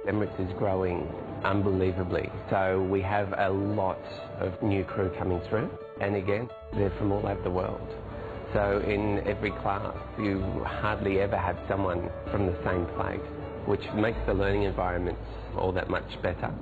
Emirates is growing unbelievably, so we have a lot of new crew coming through, and again, they're from all over the world. So in every class, you hardly ever have someone from the same place, which makes the learning environments all that much better.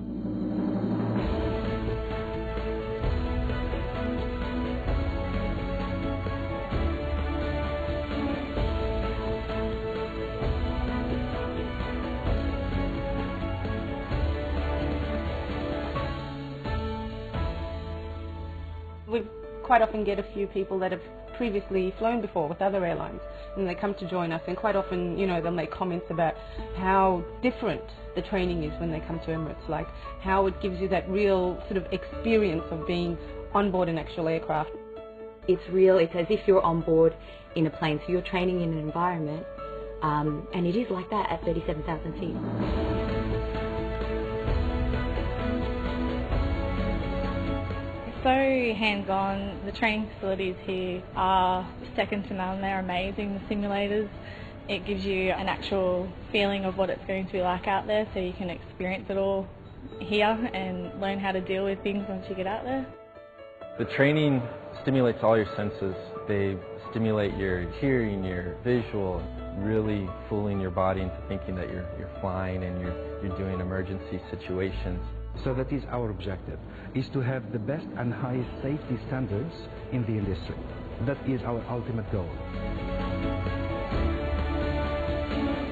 We quite often get a few people that have previously flown before with other airlines, and they come to join us, and quite often, you know, they'll make comments about how different the training is when they come to Emirates, like how it gives you that real sort of experience of being on board an actual aircraft. It's real, it's as if you're on board in a plane, so you're training in an environment, and it is like that at 37,000 feet. So hands-on. The training facilities here are second to none. They're amazing, the simulators. It gives you an actual feeling of what it's going to be like out there, so you can experience it all here and learn how to deal with things once you get out there. The training stimulates all your senses. They stimulate your hearing, your visual, really fooling your body into thinking that you're flying and you're doing emergency situations. So that is our objective, is to have the best and highest safety standards in the industry. That is our ultimate goal.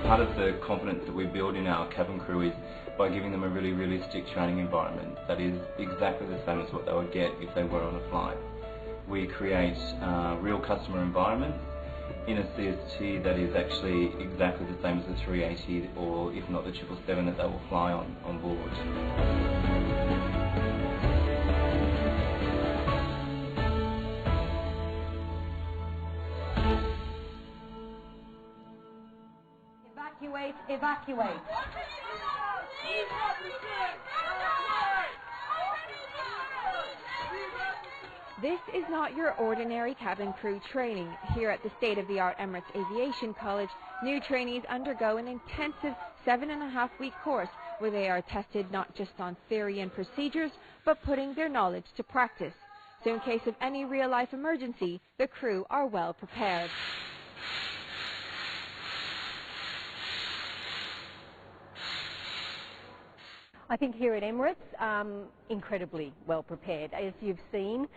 Part of the confidence that we build in our cabin crew is by giving them a really realistic training environment that is exactly the same as what they would get if they were on a flight. We create real customer environments in a CST that is actually exactly the same as the 380 or if not the 777 that they will fly on board. Evacuate, evacuate. This is not your ordinary cabin crew training. Here at the state-of-the-art Emirates Aviation College, new trainees undergo an intensive 7.5-week course where they are tested not just on theory and procedures, but putting their knowledge to practice. So in case of any real-life emergency, the crew are well prepared. I think here at Emirates, incredibly well prepared. As you've seen,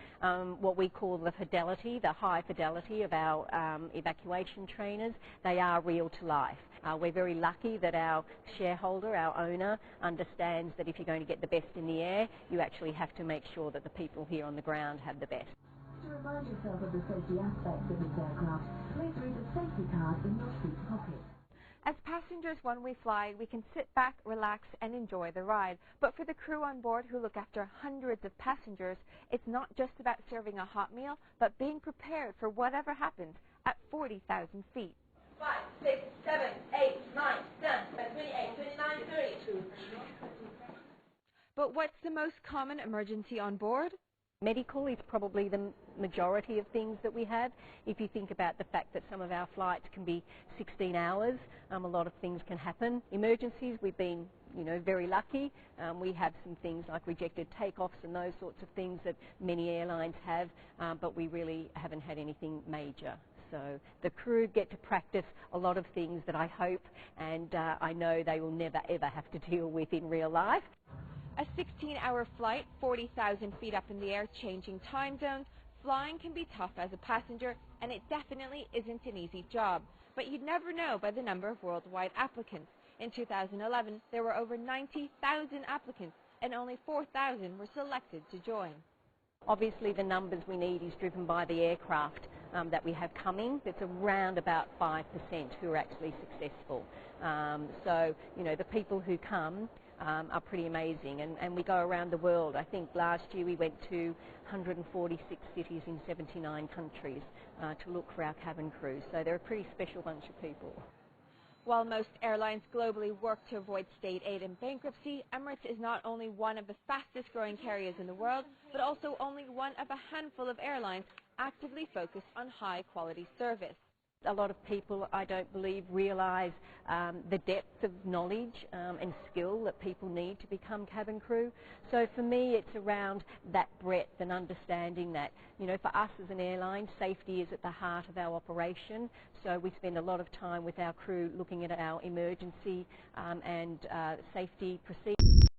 what we call the fidelity, the high fidelity of our evacuation trainers, they are real to life. We're very lucky that our shareholder, our owner, understands that if you're going to get the best in the air, you actually have to make sure that the people here on the ground have the best. To remind yourself of the safety aspects of this aircraft, please read the safety card in your seat pocket. As passengers, when we fly, we can sit back, relax, and enjoy the ride. But for the crew on board who look after hundreds of passengers, it's not just about serving a hot meal, but being prepared for whatever happens at 40,000 feet. 5, 6, 7, 8, 9, 10, 28, 29, 32. But what's the most common emergency on board? Medical is probably the majority of things that we have. If you think about the fact that some of our flights can be 16 hours, a lot of things can happen. Emergencies, we've been, very lucky. We have some things like rejected takeoffs and those sorts of things that many airlines have, but we really haven't had anything major. So the crew get to practice a lot of things that I hope and I know they will never ever have to deal with in real life. A 16-hour flight, 40,000 feet up in the air, changing time zones. Flying can be tough as a passenger, and it definitely isn't an easy job. But you'd never know by the number of worldwide applicants. In 2011, there were over 90,000 applicants, and only 4,000 were selected to join. Obviously, the numbers we need is driven by the aircraft that we have coming. It's around about 5% who are actually successful. So, the people who come are pretty amazing, and we go around the world. I think last year we went to 146 cities in 79 countries to look for our cabin crew, so they're a pretty special bunch of people. While most airlines globally work to avoid state aid and bankruptcy, Emirates is not only one of the fastest growing carriers in the world, but also only one of a handful of airlines actively focused on high quality service. A lot of people, I don't believe, realise the depth of knowledge and skill that people need to become cabin crew. So for me, it's around that breadth and understanding that, you know, for us as an airline, safety is at the heart of our operation. So we spend a lot of time with our crew looking at our emergency and safety procedures.